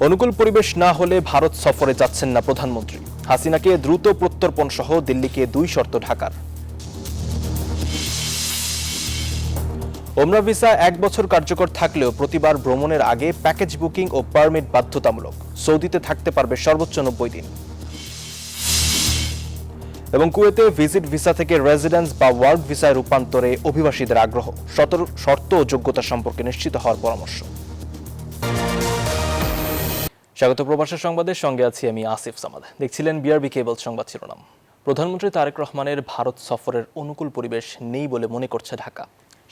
অনুকূল পরিবেশ না হলে ভারত সফরে যাচ্ছেন না প্রধানমন্ত্রী। হাসিনাকে দ্রুত প্রত্যর্পণ সহ দিল্লিকে 2 শর্ত ঢাকার। ওমরা ভিসা 1 বছর কার্যকর থাকলেও প্রতিবার ভ্রমণের আগে প্যাকেজ বুকিং ও পারমিট বাধ্যতামূলক। সৌদিতে থাকতে পারবে সর্বোচ্চ 90 দিন। এবং কুয়েতে ভিজিট ভিসা থেকে রেসিডেন্স বা ওয়ার্ক ভিসায় রূপান্তরে অভিবাসীদের আগ্রহ। শর্ত ও যোগ্যতা সম্পর্কে নিশ্চিত হওয়ার পরামর্শ। স্বাগত প্রবাসী সংবাদের সঙ্গে আছি আমি আসিফ সামাদ। দেখছিলেন বিআরবি কেবল সংবাদ শিরোনাম। প্রধানমন্ত্রী তারেক রহমানের ভারত সফরের অনুকূল পরিবেশ নেই বলে মনে করছে ঢাকা।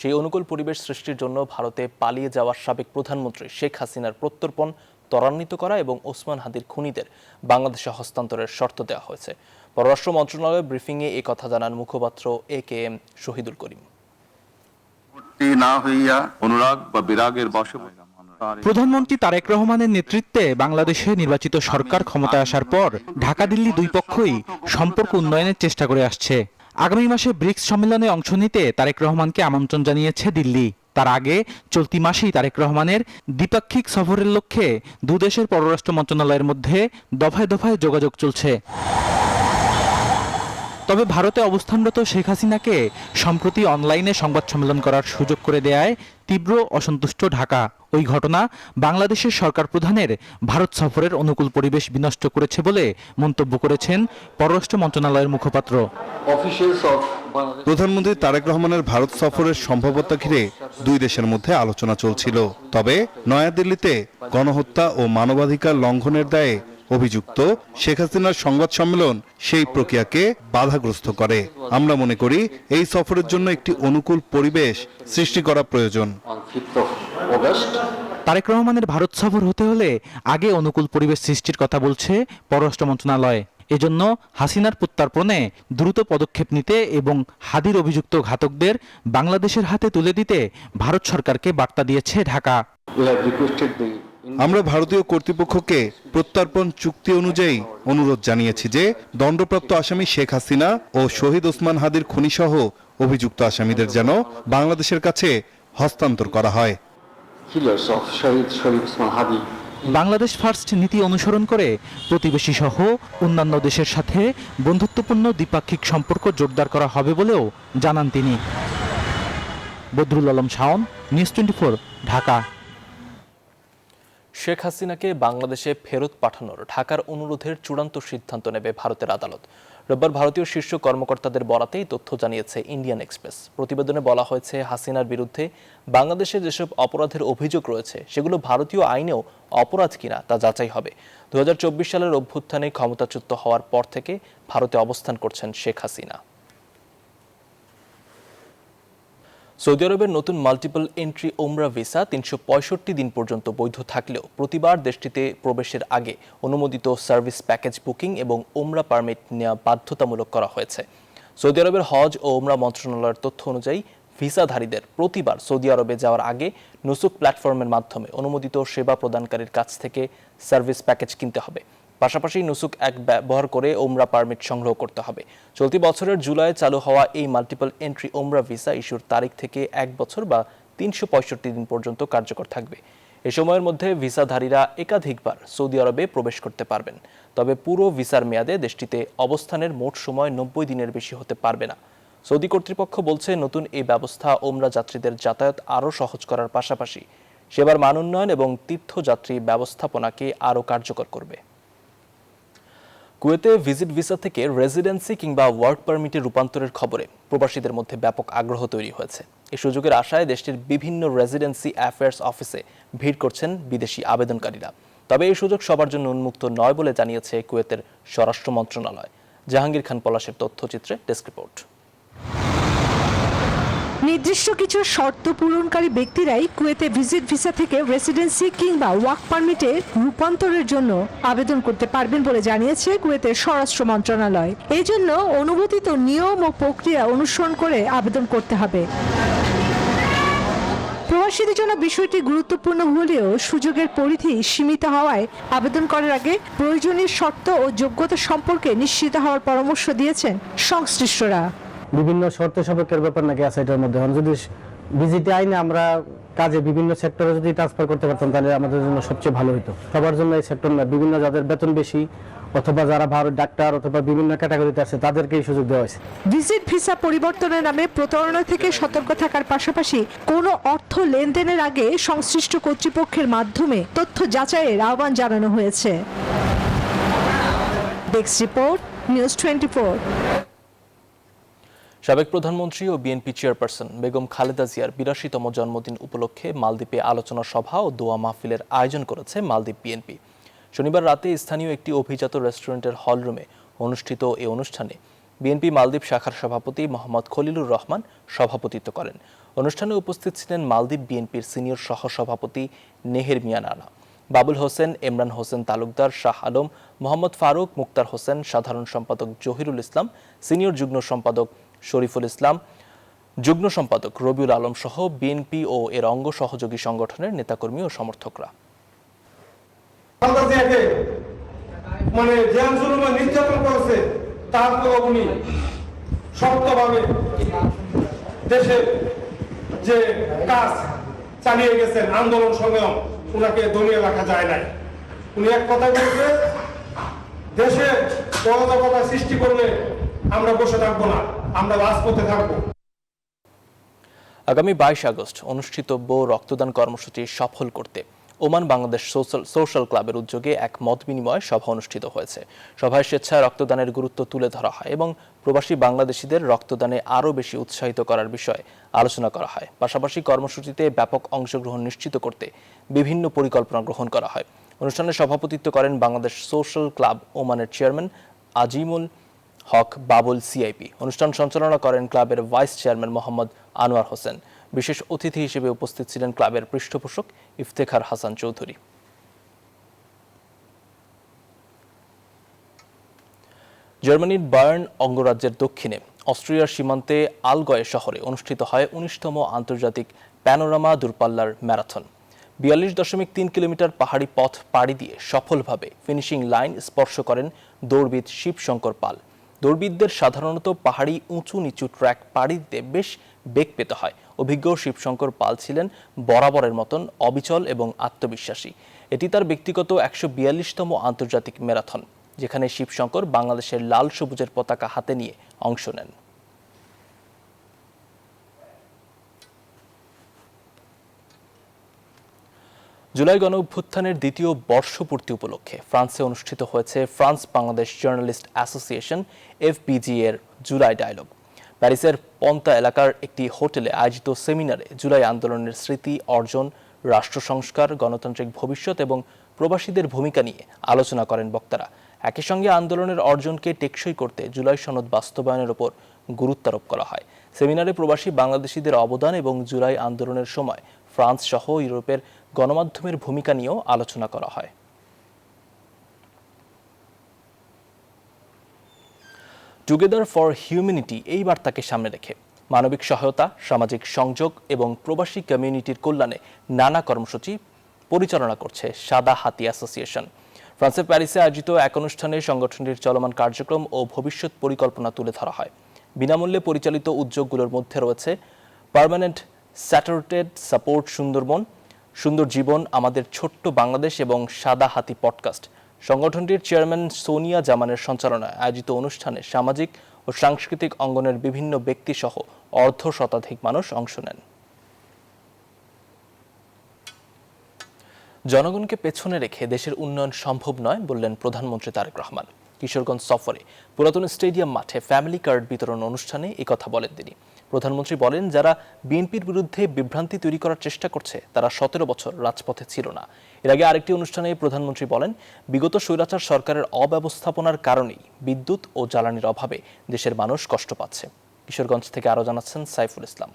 সেই অনুকূল পরিবেশ সৃষ্টির জন্য ভারতে পালিয়ে যাওয়া সাবেক প্রধানমন্ত্রী শেখ হাসিনার প্রত্যর্পণ ত্বরান্বিত করা এবং ওসমান হাদির খুনিদের বাংলাদেশে হস্তান্তরের শর্ত দেওয়া হয়েছে। পররাষ্ট্র মন্ত্রণালয়ের ব্রিফিংয়ে এই কথা জানান মুখপাত্র AKM শহীদুল করিম। না হইয়া অনুরাগ বা বিরাগের বশে প্রধানমন্ত্রী তারেক রহমানের নেতৃত্বে বাংলাদেশে নির্বাচিত সরকার ক্ষমতায় আসার পর ঢাকা দিল্লি দুই পক্ষই সম্পর্ক উন্নয়নের চেষ্টা করে আসছে। আগামী মাসে ব্রিক্স সম্মেলনে অংশ নিতে তারেক রহমানকে আমন্ত্রণ জানিয়েছে দিল্লি। তার আগে চলতি মাসেই তারেক রহমানের দ্বিপাক্ষিক সফরের লক্ষ্যে দুদেশের পররাষ্ট্র মন্ত্রণালয়ের মধ্যে দফায় দফায় যোগাযোগ চলছে। তবে ভারতে অবস্থানরত শেখ হাসিনাকে সম্প্রতি অনলাইনে সংবাদ সম্মেলন করার সুযোগ করে দেয়ায় তীব্র অসন্তুষ্ট ঢাকা। ওই ঘটনা বাংলাদেশের সরকার প্রধানের ভারত সফরের অনুকূল পরিবেশ বিনষ্ট করেছে বলে মন্তব্য করেছেন পররাষ্ট্র মন্ত্রণালয়ের মুখপাত্র। প্রধানমন্ত্রী তারেক রহমানের ভারত সফরের সম্ভাব্যতা ঘিরে দুই দেশের মধ্যে আলোচনা চলছিল। তবে নয়াদিল্লিতে গণহত্যা ও মানবাধিকার লঙ্ঘনের দায়ে অভিযুক্ত শেখ হাসিনার সংবাদ সম্মেলন সেই প্রক্রিয়াকে বাধাগ্রস্ত করে। আমরা মনে করি এই সফরের জন্য একটি অনুকূল পরিবেশ সৃষ্টি করা প্রয়োজন। তারেক রহমানের ভারত সফর হতে হলে আগে অনুকূল পরিবেশ সৃষ্টির কথা বলছে পররাষ্ট্র মন্ত্রণালয়। এজন্য হাসিনার প্রত্যর্পণে দ্রুত পদক্ষেপ নিতে এবং হাদির অভিযুক্ত ঘাতকদের বাংলাদেশের হাতে তুলে দিতে ভারত সরকারকে বার্তা দিয়েছে ঢাকা। আমরা ভারতীয় কর্তৃপক্ষকে প্রত্যর্পণ চুক্তি অনুযায়ী অনুরোধ জানিয়েছি যে দণ্ডপ্রাপ্ত আসামি শেখ হাসিনা ও শহীদ ওসমান হাদির খুনিসহ অভিযুক্ত আসামিদের যেন বাংলাদেশের কাছে হস্তান্তর করা হয়। বাংলাদেশ ফার্স্ট নীতি অনুসরণ করে প্রতিবেশী সহ অন্যান্য দেশের সাথে বন্ধুত্বপূর্ণ দ্বিপাক্ষিক সম্পর্ক জোরদার করা হবে বলেও জানান তিনি। বদরুল আলম শাওন, নিউজ 24, ঢাকা। শেখ হাসিনাকে বাংলাদেশে ফেরত পাঠানোর ঢাকার অনুরোধের চূড়ান্ত সিদ্ধান্ত নেবে ভারতের আদালত। রোববার ভারতীয় শীর্ষ কর্মকর্তাদের বরাতেই তথ্য জানিয়েছে ইন্ডিয়ান এক্সপ্রেস। প্রতিবেদনে বলা হয়েছে, হাসিনার বিরুদ্ধে বাংলাদেশে যেসব অপরাধের অভিযোগ রয়েছে সেগুলো ভারতীয় আইনেও অপরাধ কিনা তা যাচাই হবে। 2024 সালের অভ্যুত্থানে ক্ষমতাচ্যুত হওয়ার পর থেকে ভারতে অবস্থান করছেন শেখ হাসিনা। সৌদি আরবের নতুন মাল্টিপল এন্ট্রি ওমরা ভিসা 365 দিন পর্যন্ত বৈধ থাকলেও প্রতিবার দেশটিতে প্রবেশের আগে অনুমোদিত সার্ভিস প্যাকেজ বুকিং এবং ওমরা পারমিট নেওয়া বাধ্যতামূলক করা হয়েছে। সৌদি আরবের হজ ও ওমরা মন্ত্রণালয়ের তথ্য অনুযায়ী ভিসাধারীদের প্রতিবার সৌদি আরবে যাওয়ার আগে নুসুক প্ল্যাটফর্মের মাধ্যমে অনুমোদিত সেবা প্রদানকারীর কাছ থেকে সার্ভিস প্যাকেজ কিনতে হবে। পাশাপাশি নুসুক এক ব্যবহার করে ওমরা পারমিট সংগ্রহ করতে হবে। চলতি বছরের জুলাই চালু হওয়া এই মাল্টিপল এন্ট্রি ওমরা ভিসা ইস্যুর তারিখ থেকে 1 বছর বা 365 দিন পর্যন্ত কার্যকর থাকবে। এ সময়ের মধ্যে ভিসাধারীরা একাধিকবার সৌদি আরবে প্রবেশ করতে পারবেন। তবে পুরো ভিসার মেয়াদে দেশটিতে অবস্থানের মোট সময় 90 দিনের বেশি হতে পারবে না। সৌদি কর্তৃপক্ষ বলছে, নতুন এই ব্যবস্থা ওমরা যাত্রীদের যাতায়াত আরও সহজ করার পাশাপাশি সেবার মান উন্নয়ন এবং তীর্থযাত্রী ব্যবস্থাপনাকে আরও কার্যকর করবে। কুয়েতে ভিজিট ভিসা থেকে রেসিডেন্সি কিংবা ওয়ার্ক পারমিটে রূপান্তরের খবরে প্রবাসীদের মধ্যে ব্যাপক আগ্রহ তৈরি হয়েছে। এই সুযোগের আশায় দেশটির বিভিন্ন রেসিডেন্সি অ্যাফেয়ার্স অফিসে ভিড় করছেন বিদেশি আবেদনকারীরা। তবে এই সুযোগ সবার জন্য উন্মুক্ত নয় বলে জানিয়েছে কুয়েতের স্বরাষ্ট্র মন্ত্রণালয়। জাহাঙ্গীর খান পলাশের তথ্যচিত্রে ডেস্ক রিপোর্ট। নির্দিষ্ট কিছু শর্ত পূরণকারী ব্যক্তিরাই কুয়েতে ভিজিট ভিসা থেকে রেসিডেন্সি কিংবা ওয়ার্ক পারমিটে রূপান্তরের জন্য আবেদন করতে পারবেন বলে জানিয়েছে কুয়েতের স্বরাষ্ট্র মন্ত্রণালয়। এই জন্য অনুমোদিত নিয়ম ও প্রক্রিয়া অনুসরণ করে আবেদন করতে হবে। প্রবাসীদের জন্য বিষয়টি গুরুত্বপূর্ণ হলেও সুযোগের পরিধি সীমিত হওয়ায় আবেদন করার আগে প্রয়োজনীয় শর্ত ও যোগ্যতা সম্পর্কে নিশ্চিত হওয়ার পরামর্শ দিয়েছেন সংশ্লিষ্টরা। বিভিন্ন শর্ত সাপেক্ষের ব্যাপার নাকি আছে এটার মধ্যে। যদি ভিজিট আইনে আমরা কাজে বিভিন্ন সেক্টরে যদি ট্রান্সফার করতে পারতাম তাহলে আমাদের জন্য সবচেয়ে ভালো হতো। সবার জন্য এই সেক্টর না, বিভিন্ন যাদের বেতন বেশি অথবা যারা ভালো ডাক্তার অথবা বিভিন্ন ক্যাটাগরিতে আছে তাদেরকে এই সুযোগ দেওয়া হয়েছে। ভিজিট ভিসা পরিবর্তনের নামে প্রতারণা থেকে সতর্ক থাকার পাশাপাশি কোনো অর্থ লেনদেনের আগে সংশ্লিষ্ট কর্তৃপক্ষের মাধ্যমে তথ্য যাচাইয়ের আহ্বান জানানো হয়েছে। Desk report, news 24। সাবেক প্রধানমন্ত্রী ও বিএনপি চেয়ারপারসন বেগম খালেদা জিয়ার ৮২তম জন্মদিন উপলক্ষে মালদ্বীপে আলোচনা সভা ও দোয়া মাহফিলের আয়োজন করেছে মালদ্বীপ বিএনপি। শনিবার রাতে স্থানীয় একটি অভিজাত রেস্টুরেন্টের হলরুমে অনুষ্ঠিত এই অনুষ্ঠানে বিএনপি মালদ্বীপ শাখার সভাপতি মোহাম্মদ খলিলুর রহমান সভাপতিত্ব করেন। অনুষ্ঠানে উপস্থিত ছিলেন মালদ্বীপ বিএনপির সিনিয়র সহসভাপতি নেহের মিয়া নানা, বাবুল হোসেন, ইমরান হোসেন তালুকদার, শাহ আলম, মোহাম্মদ ফারুক, মুক্তার হোসেন, সাধারণ সম্পাদক জহিরুল ইসলাম, সিনিয়র যুগ্ম সম্পাদক শরীফুল ইসলাম, যুগ্ম সম্পাদক রবিউল আলম সহ বিএনপি ও এর অঙ্গ সহযোগী সংগঠনের নেতাকর্মী ও সমর্থকরা। মানে নির্যাতন করেছে তারপর উনি শক্তভাবে দেশের যে কাজ চালিয়ে গেছেন, আন্দোলন সংগ্রাম, উনাকে দমিয়ে রাখা যায় নাই। উনি এক কথা বলছে, দেশে অরাজকতা সৃষ্টি করলে আমরা বসে থাকবো না, আমরা রাজপথে থাকবো। আগামী 22 আগস্ট অনুষ্ঠিতব্য রক্তদান কর্মসূচি সফল করতে ওমান বাংলাদেশ সোশ্যাল ক্লাবের উদ্যোগে এক মত বিনিময় সভা অনুষ্ঠিত হয়েছে। সভায় স্বেচ্ছায় রক্তদানের গুরুত্ব তুলে ধরা হয় এবং প্রবাসী বাংলাদেশিদের রক্তদানে আরও বেশি উৎসাহিত করার বিষয়ে আলোচনা করা হয়। পাশাপাশি কর্মসূচিতে ব্যাপক অংশগ্রহণ নিশ্চিত করতে বিভিন্ন পরিকল্পনা গ্রহণ করা হয়। অনুষ্ঠানে সভাপতিত্ব করেন বাংলাদেশ সোশ্যাল ক্লাব ওমানের চেয়ারম্যান আজিমুল হক বাবুল সিআইপি। অনুষ্ঠান সঞ্চালনা করেন ক্লাবের ভাইস চেয়ারম্যান মোহাম্মদ আনোয়ার হোসেন। বিশেষ অতিথি হিসেবে উপস্থিত ছিলেন ক্লাবের পৃষ্ঠপোষক ইফতেখার হাসান চৌধুরী। জার্মানির বায়ার্ন অঙ্গরাজ্যের দক্ষিণে অস্ট্রিয়ার সীমান্তে আলগয়ে শহরে অনুষ্ঠিত হয় ১৯তম আন্তর্জাতিক প্যানোরামা দূরপাল্লার ম্যারাথন। ৪২.৩ কিলোমিটার পাহাড়ি পথ পাড়ি দিয়ে সফলভাবে ফিনিশিং লাইন স্পর্শ করেন দৌড়বিদ শিবশঙ্কর পাল। দৌড়বিদদের সাধারণত পাহাড়ি উঁচু নিচু ট্র্যাক পাড়ি দিতে বেশ বেগ পেতে হয়। অভিজ্ঞ শিবশঙ্কর পাল ছিলেন বরাবরের মতন অবিচল এবং আত্মবিশ্বাসী। এটি তার ব্যক্তিগত ১৪২তম আন্তর্জাতিক ম্যারাথন, যেখানে শিবশঙ্কর বাংলাদেশের লাল সবুজের পতাকা হাতে নিয়ে অংশ নেন। জুলাই গণঅভ্যুত্থানের দ্বিতীয় বর্ষপূর্তি উপলক্ষে ফ্রান্সে অনুষ্ঠিত হয়েছে France Bangladesh journalist association FBG এর জুলাই ডায়ালগ। প্যারিসের পন্তা এলাকার একটি হোটেলে আয়োজিত সেমিনারে জুলাই আন্দোলনের স্মৃতি, অর্জন, রাষ্ট্র সংস্কার, গণতান্ত্রিক ভবিষ্যৎ এবং প্রবাসীদের ভূমিকা নিয়ে আলোচনা করেন বক্তারা। একই সঙ্গে আন্দোলনের অর্জনকে টেকসই করতে জুলাই সনদ বাস্তবায়নের উপর গুরুত্বারোপ করা হয়। সেমিনারে প্রবাসী বাংলাদেশিদের অবদান এবং জুলাই আন্দোলনের সময় ফ্রান্স সহ ইউরোপের গণমাধ্যমের ভূমিকা নিয়েও আলোচনা করা হয়। টুগেদার ফর হিউম্যানিটি এই বার্তাকে সামনে রেখে মানবিক সহায়তা, সামাজিক সংযোগ এবং প্রবাসী কমিউনিটির কল্যাণে নানা কর্মসূচি পরিচালনা করছে সাদা হাতি অ্যাসোসিয়েশন। ফ্রান্সের প্যারিসে আয়োজিত এক অনুষ্ঠানে সংগঠনটির চলমান কার্যক্রম ও ভবিষ্যৎ পরিকল্পনা তুলে ধরা হয়। বিনামূল্যে পরিচালিত উদ্যোগগুলোর মধ্যে রয়েছে পার্মানেন্ট স্যাটারটেড সাপোর্ট সুন্দরবন, সুন্দর জীবন, আমাদের ছোট্ট বাংলাদেশ এবং সাদা হাতি পডকাস্ট। সংগঠনটির চেয়ারম্যান সোনিয়া জামানের সঞ্চালনায় আয়োজিত অনুষ্ঠানে সামাজিক ও সাংস্কৃতিক অঙ্গনের বিভিন্ন ব্যক্তি সহ অর্ধশতাধিক মানুষ অংশ নেন। জনগণকে পেছনে রেখে দেশের উন্নয়ন সম্ভব নয় বললেন প্রধানমন্ত্রী তারেক রহমান। কিশোরগঞ্জ সফরে পুরাতন স্টেডিয়াম মাঠে ফ্যামিলি কার্ড বিতরণ অনুষ্ঠানে একথা বলেন তিনি। প্রধানমন্ত্রী বলেন, যারা বিএনপির বিরুদ্ধে বিভ্রান্তি তৈরি করার চেষ্টা করছে তারা ১৭ বছর রাজপথে ছিল না। এর আগে আরেকটি অনুষ্ঠানে প্রধানমন্ত্রী বলেন, বিগত স্বৈরাচার সরকারের অব্যবস্থাপনার কারণেই বিদ্যুৎ ও জ্বালানির অভাবে দেশের মানুষ কষ্ট পাচ্ছে। কিশোরগঞ্জ থেকে আরও জানাচ্ছেন সাইফুল ইসলাম।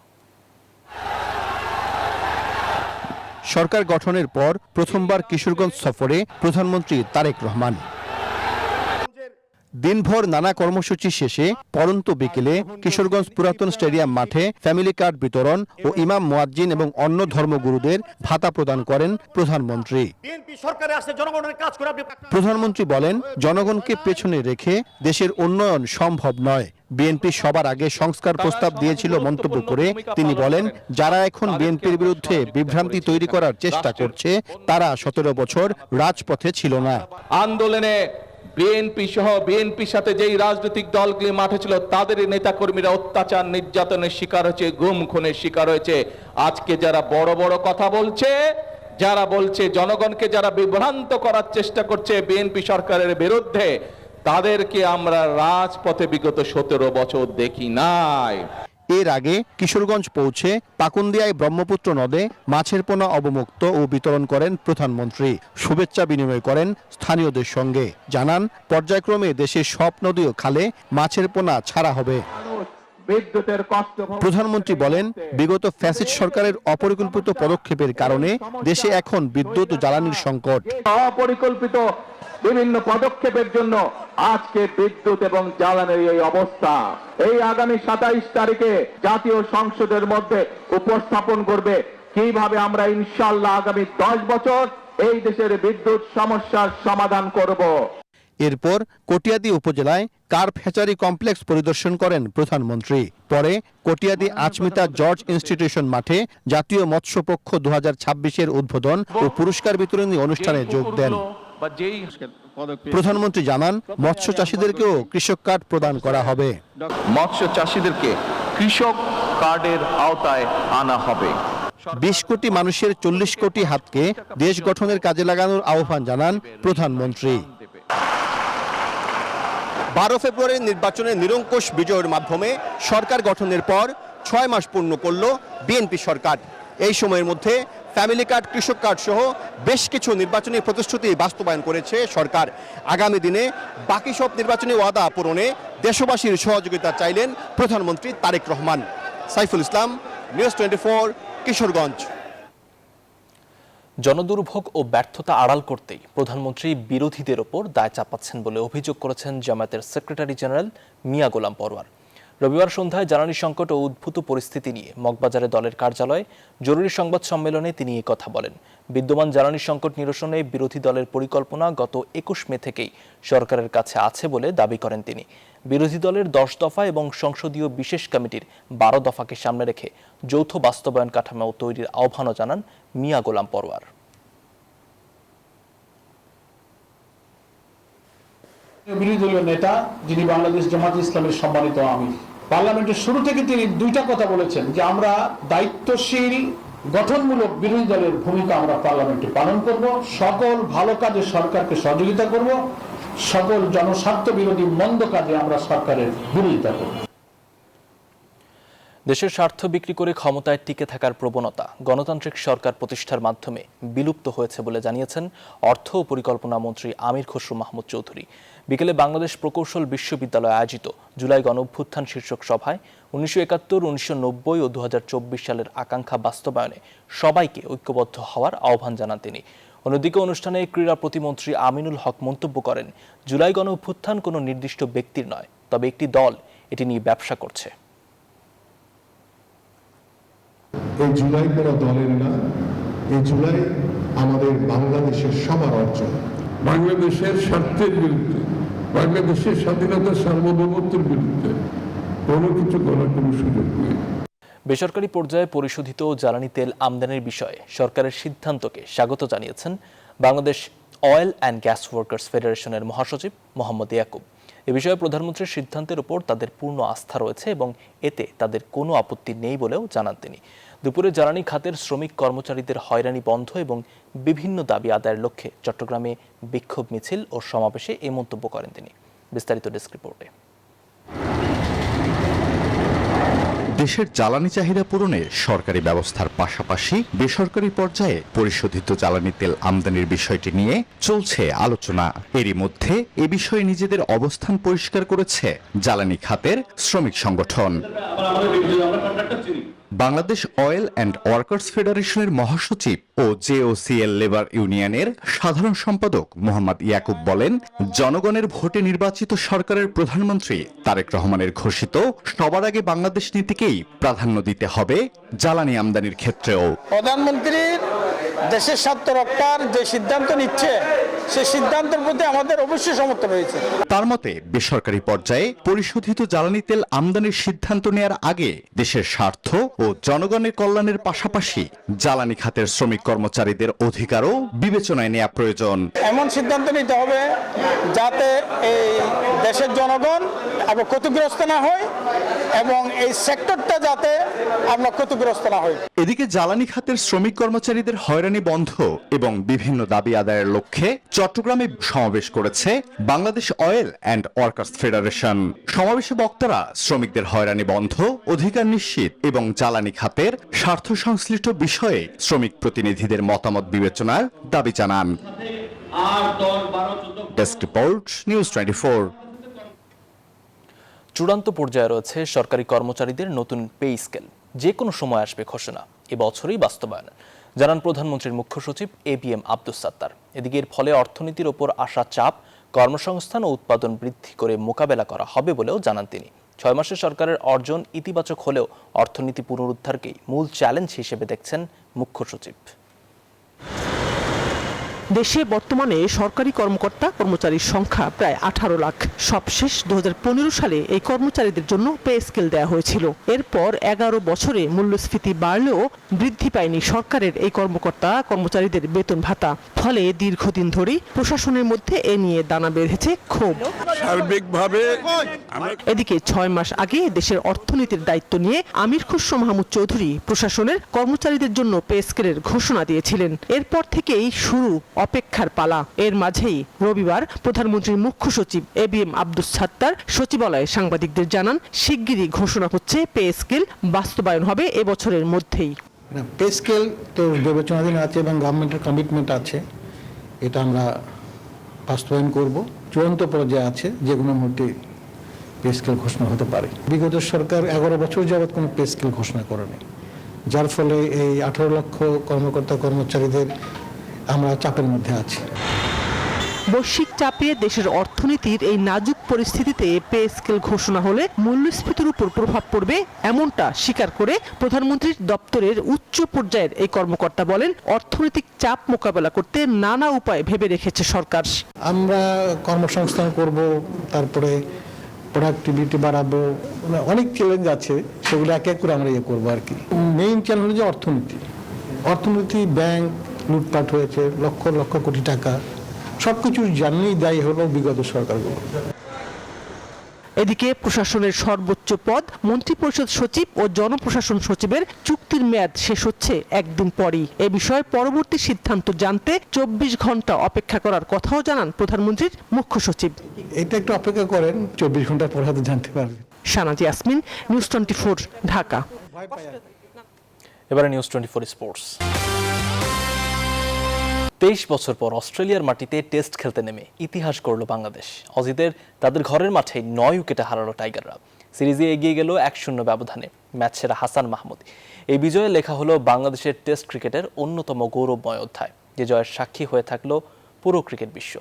সরকার গঠনের পর প্রথমবার কিশোরগঞ্জ সফরে প্রধানমন্ত্রী তারেক রহমান। দিনভর নানা কর্মসূচি শেষে পড়ন্ত বিকেলে কিশোরগঞ্জ পুরাতন স্টেডিয়াম মাঠে ফ্যামিলি কার্ড বিতরণ ও ইমাম মুয়াজ্জিন এবং অন্য ধর্মগুরুদের ভাতা প্রদান করেন প্রধানমন্ত্রী। প্রধানমন্ত্রী বলেন, জনগণকে পেছনে রেখে দেশের উন্নয়ন সম্ভব নয়। বিএনপি সবার আগে সংস্কার প্রস্তাব দিয়েছিল মন্তব্য করে তিনি বলেন, যারা এখন বিএনপির বিরুদ্ধে বিভ্রান্তি তৈরি করার চেষ্টা করছে তারা 17 বছর রাজপথে ছিল না। আন্দোলনে বিএনপি সহ বিএনপির সাথে যেই রাজনৈতিক দলগুলি মাঠে ছিল তাদের নেতাকর্মীরা অত্যাচার নির্যাতনের শিকার হয়েছে, গুম খুনের শিকার হয়েছে। আজকে যারা বড় বড় কথা বলছে, যারা বলছে জনগণকে যারা বিভ্রান্ত করার চেষ্টা করছে বিএনপি সরকারের বিরুদ্ধে, তাদেরকে আমরা রাজপথে বিগত 17 বছর দেখি নাই। এর আগে কিশোরগঞ্জ পৌঁছে পাকুন্দিয়ায় ব্রহ্মপুত্র নদে মাছের পোনা অবমুক্ত ও বিতরণ করেন প্রধানমন্ত্রী। শুভেচ্ছা বিনিময় করেন স্থানীয়দের সঙ্গে। জানান, পর্যায়ক্রমে দেশের সব নদী ও খালে মাছের পোনা ছাড়া হবে। প্রধানমন্ত্রী বলেন, বিগত ফ্যাসিস্ট সরকারের অপরিকল্পিত পদক্ষেপের কারণে দেশে এখন বিদ্যুৎ ও জ্বালানির সংকট। অপরিকল্পিত বিভিন্ন পদক্ষেপের জন্য আজকে বিদ্যুৎ এবং জ্বালানির এই অবস্থা। এই আগামী 27 তারিখে জাতীয় সংসদের মধ্যে উপস্থাপন করবে কিভাবে আমরা ইনশাআল্লাহ আগামী 10 বছর এই দেশের বিদ্যুৎ সমস্যার সমাধান করব। এরপর কটিয়াদী উপজেলায় কার্প হ্যাচারি কমপ্লেক্স পরিদর্শন করেন প্রধানমন্ত্রী। পরে কটিয়াদী আচমিতা জর্জ ইনস্টিটিউশন মাঠে জাতীয় মৎস্যপক্ষ 2026-এর উদ্বোধন ও পুরস্কার বিতরণী অনুষ্ঠানে যোগ দেন। প্রধানমন্ত্রী জানান, মৎস্য চাষীদেরকেও কৃষক কার্ড প্রদান করা হবে। মৎস্য চাষীদেরকে কৃষক কার্ডের আওতায় আনা হবে। 20 কোটি মানুষের 40 কোটি হাতকে দেশ গঠনের কাজে লাগানোর আহ্বান জানান প্রধানমন্ত্রী। 12 ফেব্রুয়ারির নির্বাচনে নিরঙ্কুশ বিজয়ের মাধ্যমে সরকার গঠনের পর 6 মাস পূর্ণ করল বিএনপি সরকার। এই সময়ের মধ্যে ফ্যামিলি কার্ড, কৃষক কার্ড সহ বেশ কিছু নির্বাচনী প্রতিশ্রুতি বাস্তবায়ন করেছে সরকার। আগামী দিনে বাকি সব নির্বাচনী ওয়াদা পূরণে দেশবাসীর সহযোগিতা চাইলেন প্রধানমন্ত্রী তারেক রহমান। সাইফুল ইসলাম, নিউজ 24, কিশোরগঞ্জ। জনদুর্ভোগ ও ব্যর্থতা আড়াল করতেই প্রধানমন্ত্রী বিরোধীদের ওপর দায় চাপাচ্ছেন বলে অভিযোগ করেছেন জামায়াতের সেক্রেটারি জেনারেল মিয়া গোলাম পরোয়ার। রবিবার সন্ধ্যায় জ্বালানি সংকট ও উদ্ভূত পরিস্থিতি নিয়ে মগবাজারে দলের কার্যালয়ে জরুরি সংবাদ সম্মেলনে তিনি এই কথা বলেন। বিদ্যমান জ্বালানি সংকট নিরসনে বিরোধী দলের পরিকল্পনা গত 21 মে থেকেই সরকারের কাছে আছে বলে দাবি করেন তিনি। বিরোধী দলের 10 দফা এবং সংসদীয় বিশেষ কমিটির 12 দফাকে সামনে রেখে যৌথ বাস্তবায়ন কাঠামো তৈরির আহ্বানও জানান মিয়া গোলাম পরোয়ার। বিরোধী দলীয় নেতা, যিনি বাংলাদেশ জামাত ইসলামের সম্মানিত আমির, পার্লামেন্টের শুরু থেকে তিনি দুইটা কথা বলেছেন যে আমরা দায়িত্বশীল গঠনমূলক বিরোধী দলের ভূমিকা আমরা পার্লামেন্টে পালন করব, সকল ভালো কাজে সরকারকে সহযোগিতা করব, সকল জনস্বার্থ বিরোধী মন্দ কাজে আমরা সরকারের বিরোধিতা করব। দেশের স্বার্থ বিক্রি করে ক্ষমতায় টিকে থাকার প্রবণতা গণতান্ত্রিক সরকার প্রতিষ্ঠার মাধ্যমে বিলুপ্ত হয়েছে বলে জানিয়েছেন অর্থ ও পরিকল্পনা মন্ত্রী আমির খসরু মাহমুদ চৌধুরী। বিকেলে বাংলাদেশ প্রকৌশল বিশ্ববিদ্যালয়ে আয়োজিত জুলাই গণঅভ্যুত্থান শীর্ষক সভায় 1971, 1990 ও 2024 সালের আকাঙ্ক্ষা বাস্তবায়নে সবাইকে ঐক্যবদ্ধ হওয়ার আহ্বান জানান তিনি। অন্যদিকে অনুষ্ঠানে ক্রীড়া প্রতিমন্ত্রী আমিনুল হক মন্তব্য করেন, জুলাই গণঅভ্যুত্থান কোনো নির্দিষ্ট ব্যক্তির নয়, তবে একটি দল এটি নিয়ে ব্যবসা করছে। এই জুলাই কোনো দলের না, এই জুলাই আমাদের বাংলাদেশের সবার অর্জন। বাংলাদেশের স্বার্থের বিরুদ্ধে, বাংলাদেশের স্বাধীনতা সার্বভৌমত্বের বিরুদ্ধে কোনো কিছু করার কোনো সুযোগ নেই। বেসরকারি পর্যায়ে পরিশোধিত জ্বালানি তেল আমদানির বিষয়ে সরকারের সিদ্ধান্তকে স্বাগত জানিয়েছেন Bangladesh oil and gas workers ফেডারেশনের মহাসচিব মোহাম্মদ ইয়াকুব। এ বিষয়ে প্রধানমন্ত্রীর সিদ্ধান্তের উপর তাদের পূর্ণ আস্থা রয়েছে এবং এতে তাদের কোনো আপত্তি নেই বলেও জানান তিনি। দুপুরে জ্বালানি খাতের শ্রমিক কর্মচারীদের হয়রানি বন্ধ এবং বিভিন্ন দাবি আদায়ের লক্ষ্যে চট্টগ্রামে বিক্ষোভ মিছিল ও সমাবেশে এই মন্তব্য করেন তিনি। বিস্তারিত ডেস্ক রিপোর্টে। দেশের জ্বালানি চাহিদা পূরণে সরকারি ব্যবস্থার পাশাপাশি বেসরকারি পর্যায়ে পরিশোধিত জ্বালানি তেল আমদানির বিষয়টি নিয়ে চলছে আলোচনা। এরই মধ্যে এ বিষয়ে নিজেদের অবস্থান পরিষ্কার করেছে জ্বালানি খাতের শ্রমিক সংগঠন। বাংলাদেশ অয়েল অ্যান্ড ওয়ার্কার্স ফেডারেশনের মহাসচিব ও জেওসিএল লেবার ইউনিয়নের সাধারণ সম্পাদক মোহাম্মদ ইয়াকুব বলেন, জনগণের ভোটে নির্বাচিত সরকারের প্রধানমন্ত্রী তারেক রহমানের ঘোষিত সবার আগে বাংলাদেশ নীতিকেই প্রাধান্য দিতে হবে জ্বালানি আমদানির ক্ষেত্রেও। প্রধানমন্ত্রীর দেশের স্বার্থ রক্ষার যে সিদ্ধান্ত নিচ্ছে সেই সিদ্ধান্তের প্রতি আমাদের অবশ্যই সমর্থন রয়েছে। তার মতে বেসরকারি পর্যায়ে পরিশোধিত জ্বালানি তেল আমদানির সিদ্ধান্ত নেওয়ার আগে দেশের স্বার্থ ও জনগণের কল্যাণের পাশাপাশি জ্বালানি খাতের শ্রমিক কর্মচারীদের অধিকারও বিবেচনায় নেওয়া প্রয়োজন। এমন সিদ্ধান্ত নিতে হবে যাতে এই দেশের জনগণ আমরা ক্ষতিগ্রস্ত না হয় এবং এই সেক্টরটা যাতে আমরা ক্ষতিগ্রস্ত না হই। এদিকে জ্বালানি খাতের শ্রমিক কর্মচারীদের হয়রানি বন্ধ এবং বিভিন্ন দাবি আদায়ের লক্ষ্যে চট্টগ্রামে সমাবেশ করেছে Bangladesh oil and workers federation. সমাবেশে বক্তারা শ্রমিকদের হয়রানি বন্ধ, অধিকার নিশ্চিত এবং জ্বালানি খাতের স্বার্থ সংশ্লিষ্ট বিষয়ে শ্রমিক প্রতিনিধিদের মতামত বিবেচনার দাবি জানান। Desk report, news 24। চূড়ান্ত পর্যায়ে রয়েছে সরকারি কর্মচারীদের নতুন পে স্কেল। যে কোনো সময় আসবে ঘোষণা, এবছরই বাস্তবায়ন জানান প্রধানমন্ত্রীর মুখ্য সচিব ABM আব্দুস সাত্তার। এদিকে এর ফলে অর্থনীতির ওপর আসা চাপ, কর্মসংস্থান ও উৎপাদন বৃদ্ধি করে মোকাবেলা করা হবে বলেও জানান তিনি। 6 মাসে সরকারের অর্জন ইতিবাচক হলেও অর্থনীতি পুনরুদ্ধারকেই মূল চ্যালেঞ্জ হিসেবে দেখছেন মুখ্য সচিব। দেশে বর্তমানে সরকারি কর্মকর্তা কর্মচারীর সংখ্যা প্রায় 18 লাখ। সবশেষ 2015 সালে এই কর্মচারীদের জন্য পে স্কেল দেওয়া হয়েছিল। এরপর 11 বছরে মূল্যস্ফীতি বাড়লেও বৃদ্ধি পায়নি সরকারের এই কর্মকর্তা কর্মচারীদের বেতন ভাতা। ফলে দীর্ঘদিন ধরেই প্রশাসনের মধ্যে এ নিয়ে দানা বেঁধেছে ক্ষোভ। সার্বিকভাবে এদিকে 6 মাস আগে দেশের অর্থনীতির দায়িত্ব নিয়ে আমির খুসরো মাহমুদ চৌধুরী প্রশাসনের কর্মচারীদের জন্য পে স্কেলের ঘোষণা দিয়েছিলেন। এরপর থেকেই শুরু অপেক্ষার পালা। এর মাঝেই রবিবার প্রধানমন্ত্রীর মুখ্য সচিব ABM আব্দুস সাত্তার সচিবালয়ে সাংবাদিকদের জানান, শিগগিরই ঘোষণা হচ্ছে পে স্কেল বাস্তবায়ন হবে এবছরের মধ্যেই। পে স্কেল তো বিবেচনাধীন আছে এবং গভর্নমেন্টের কমিটমেন্ট আছে, এটা আমরা বাস্তবায়ন করব। চূড়ান্ত পর্যায়ে আছে, যে কোনো মুহূর্তে পে স্কেল ঘোষণা হতে পারে। বিগত সরকার 11 বছর যাবৎ কোনো পে স্কেল ঘোষণা করেনি, যার ফলে এই 18 লক্ষ কর্মকর্তা কর্মচারীদের আমরা চাপের মধ্যে আছি। বৈশ্বিক চাপে দেশের অর্থনীতির এই নাজুক পরিস্থিতিতে পে স্কেল ঘোষণা হলে মূল্যস্ফীতির উপর প্রভাব পড়বে এমনটা স্বীকার করে প্রধানমন্ত্রীর দপ্তরের উচ্চ পর্যায়ের এই কর্মকর্তা বলেন, অর্থনৈতিক চাপ মোকাবেলা করতে নানা উপায় ভেবে রেখেছে সরকার। আমরা কর্মসংস্থান করব, তারপরে প্রোডাক্টিভিটি বাড়াবো, অনেক চ্যালেঞ্জ আছে, সেগুলো এক এক করে আমরা করবো আর কি। মেইন চ্যালেঞ্জ হচ্ছে অর্থনীতি, ব্যাংক লুটপাট হয়েছে, লক্ষ লক্ষ কোটি টাকা, সবকিছুর জানিয়ে দায়ী হলো বিগত সরকারগুলো। এদিকে প্রশাসনের সর্বোচ্চ পদ মন্ত্রিপরিষদ সচিব ও জনপ্রশাসন সচিবের চুক্তির মেয়াদ শেষ হচ্ছে একদিন পরই। এ বিষয়ে পরবর্তী সিদ্ধান্ত জানতে 24 ঘন্টা অপেক্ষা করার কথাও জানান প্রধানমন্ত্রীর মুখ্য সচিব। এটা একটু অপেক্ষা করেন, 24 ঘন্টা পর হয়তো জানতে পারবেন। শানাজি ইয়াসমিন, নিউজ 24, ঢাকা। এবারে নিউজ 24 স্পোর্টস। 23 বছর পর অস্ট্রেলিয়ার মাটিতে টেস্ট খেলতে নেমে ইতিহাস গড়ল বাংলাদেশ। অজিদের তাদের ঘরের মাঠে 9 উইকেটে হারালো টাইগাররা। সিরিজে এগিয়ে গেল 1-0 ব্যবধানে। ম্যাচ সেরা হাসান মাহমুদ। এই বিজয়ে লেখা হলো বাংলাদেশের টেস্ট ক্রিকেটের অন্যতম গৌরবময় অধ্যায়, যে জয়ের সাক্ষী হয়ে থাকলো পুরো ক্রিকেট বিশ্ব।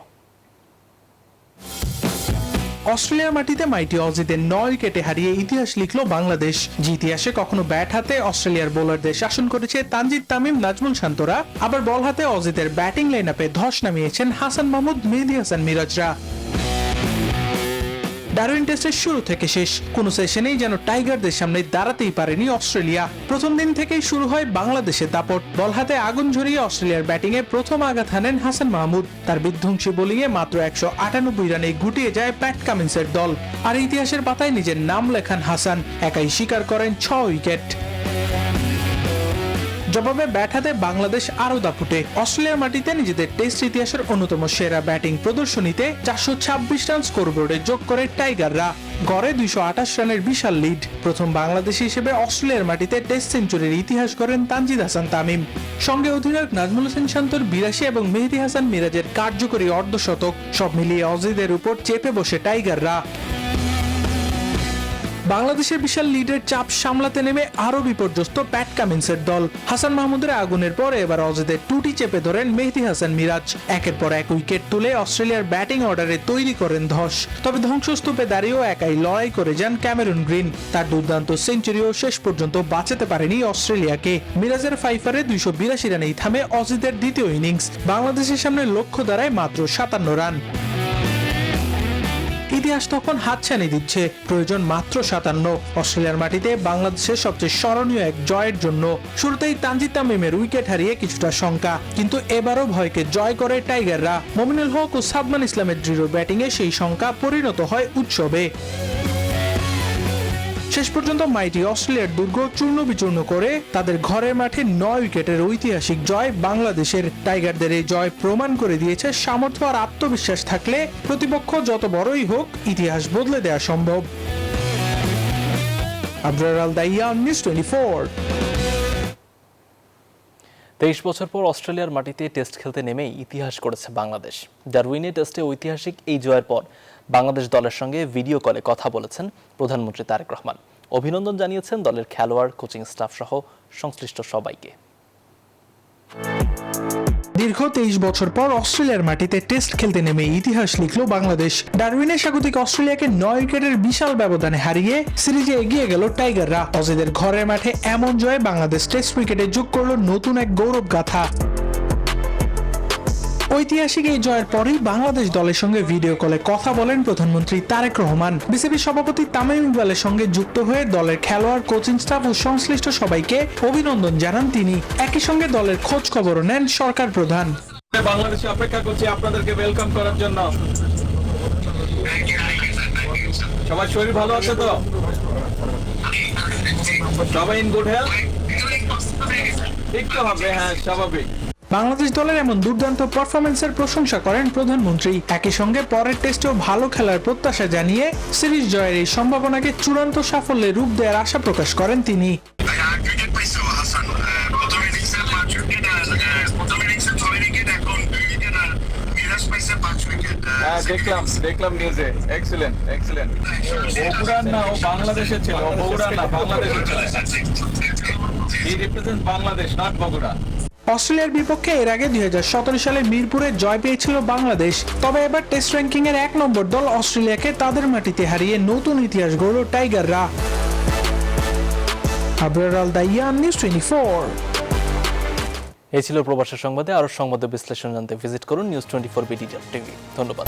অস্ট্রেলিয়ার মাটিতে মাইটি অজিদের 9 উইকেটে হারিয়ে ইতিহাস লিখল বাংলাদেশ। যে ইতিহাসে কখনো ব্যাট হাতে অস্ট্রেলিয়ার বোলারদের শাসন করেছে তানজিদ তামিম, নাজমুল শান্তরা, আবার বল হাতে অজিদের ব্যাটিং লাইন আপে ধস নামিয়েছেন হাসান মাহমুদ, মেহেদী হাসান মিরাজরা। ডারউইন টেস্টের শুরু থেকে শেষ কোন সেশনেই যেন টাইগারদের সামনে দাঁড়াতেই পারেনি অস্ট্রেলিয়া। প্রথম দিন থেকেই শুরু হয় বাংলাদেশের দাপট। বল হাতে আগুন ঝরিয়ে অস্ট্রেলিয়ার ব্যাটিংয়ে প্রথম আঘাত হানেন হাসান মাহমুদ। তার বিধ্বংসী বোলিংয়ে মাত্র 198 রানে গুটিয়ে যায় প্যাট কামিন্সের দল। আর ইতিহাসের পাতায় নিজের নাম লেখান হাসান, একাই শিকার করেন 6 উইকেট। জবাবে ব্যাট হাতে বাংলাদেশ আরও দাপুটে। অস্ট্রেলিয়ার মাটিতে নিজেদের টেস্ট ইতিহাসের অন্যতম সেরা ব্যাটিং প্রদর্শনীতে 426 রান স্কোরবোর্ডে যোগ করে টাইগাররা। গড়ে 228 রানের বিশাল লিড। প্রথম বাংলাদেশি হিসেবে অস্ট্রেলিয়ার মাটিতে টেস্ট সেঞ্চুরির ইতিহাস গড়েন তানজিদ হাসান তামিম। সঙ্গে অধিনায়ক নাজমুল হোসেন শান্তর 82 এবং মেহেদী হাসান মিরাজের কার্যকরী অর্ধশতক। সব মিলিয়ে অজিদের উপর চেপে বসে টাইগাররা। বাংলাদেশের বিশাল লিডের চাপ সামলাতে নেমে আরো বিপর্যস্ত প্যাট কামিন্সের দল। হাসান মাহমুদের আগুনের পর এবার অজিদের টুটি চেপে ধরেন মেহেদী হাসান মিরাজ। একের পর এক উইকেট তুলে অস্ট্রেলিয়ার ব্যাটিং অর্ডারে তৈরি করেন ধস। তবে ধ্বংসস্তূপে দাঁড়িয়েও একাই লড়াই করে যান ক্যামেরন গ্রিন। তার দুর্দান্ত সেঞ্চুরিও শেষ পর্যন্ত বাঁচাতে পারেনি অস্ট্রেলিয়াকে। মিরাজের ফাইফারে 282 রানেই থামে অজিদের দ্বিতীয় ইনিংস। বাংলাদেশের সামনে লক্ষ্য দাঁড়ায় মাত্র 57 রান। ইতিহাস তখন হাতছানি দিচ্ছে, প্রয়োজন মাত্র 57। অস্ট্রেলিয়ার মাটিতে বাংলাদেশের সবচেয়ে স্মরণীয় এক জয়ের জন্য। শুরুতেই তানজিদ তামিমের উইকেট হারিয়ে কিছুটা শঙ্কা, কিন্তু এবারও ভয়কে জয় করে টাইগাররা। মমিনুল হক ও সাদমান ইসলামের দৃঢ় ব্যাটিংয়ে সেই শঙ্কা পরিণত হয় উৎসবে। শেষ পর্যন্ত মাইটি অস্ট্রেলিয়ার দুর্গ চূর্ণ বিচূর্ণ করে তাদের ঘরের মাঠে 9 উইকেটের ঐতিহাসিক জয় বাংলাদেশের। টাইগারদের এই জয় প্রমাণ করে দিয়েছে সামর্থ্য আর আত্মবিশ্বাস থাকলে প্রতিপক্ষ যত বড়ই হোক ইতিহাস বদলে দেওয়া সম্ভব। আবরার আল দাইয়ান, নিউজ 24। 23 বছর পর অস্ট্রেলিয়ার মাটিতে টেস্ট খেলতে নেমেই ইতিহাস করেছে বাংলাদেশ। ডারউইনে টেস্টে ঐতিহাসিক এই জয়ের পর বাংলাদেশ দলের সঙ্গে ভিডিও কলে কথা বলেছেন প্রধানমন্ত্রী তারেক রহমান। অভিনন্দন জানিয়েছেন দলের খেলোয়াড়, কোচিং স্টাফ সহ সংশ্লিষ্ট সবাইকে। দীর্ঘ 23 বছর পর অস্ট্রেলিয়ার মাটিতে টেস্ট খেলতে নেমে ইতিহাস লিখল বাংলাদেশ। ডারউইনে স্বাগতিক অস্ট্রেলিয়াকে 9 উইকেটের বিশাল ব্যবধানে হারিয়ে সিরিজে এগিয়ে গেল টাইগাররা। অজিদের ঘরের মাঠে এমন জয়ে বাংলাদেশ টেস্ট ক্রিকেটে যোগ করল নতুন এক গৌরব গাথা। ঐতিহাসিক এই জয়ের পরেই বাংলাদেশ দলের সঙ্গে ভিডিও কলে কথা বলেন প্রধানমন্ত্রী তারেক রহমান। বিসিবি সভাপতি তামিম ইকবালের সঙ্গে যুক্ত হয়ে দলের খেলোয়াড়, কোচিং স্টাফ ও সংশ্লিষ্ট সবাইকে অভিনন্দন জানান তিনি। একই সঙ্গে দলের খোঁজ খবরও নেন সরকার প্রধান। বাংলাদেশে অপেক্ষা করছি আপনাদেরকে ওয়েলকাম করার জন্য। সবার শরীর ভালো আছে তো? সবাই ইন গুড হেলথ? ঠিক তো হবে, হ্যাঁ স্বাভাবিক। বাংলাদেশ দলের এমন দুর্দান্ত পারফরম্যান্সের প্রশংসা করেন প্রধানমন্ত্রী। একই সঙ্গে পরের টেস্টেও ভালো খেলার প্রত্যাশা জানিয়ে সিরিজ জয়ের এই সম্ভাবনাকে চূড়ান্ত সাফল্যে রূপ দেওয়ার আশা প্রকাশ করেন তিনি। দেখলাম নিউজে। Excellent excellent. বগুড়ার না, ও বাংলাদেশের ছিল। ও বগুড়ার না, বাংলাদেশের ছিল। হি রিপ্রেজেন্ট বাংলাদেশ, নট বগুড়া। অস্ট্রেলিয়ার বিপক্ষে এর আগে 2017 সালে মিরপুরে জয় পেয়েছিল বাংলাদেশ। তবে এবার টেস্ট র্যাঙ্কিং এর 1 নম্বর দল অস্ট্রেলিয়াকে তাদের মাটিতে হারিয়ে নতুন ইতিহাস গড়ল টাইগাররা। আবরার আল দাইয়ান, নিউজ 24। এই ছিল প্রবাসের সংবাদে। আরো সংবাদ বিশ্লেষণ জানতে ভিজিট করুন news24bd.tv। ধন্যবাদ।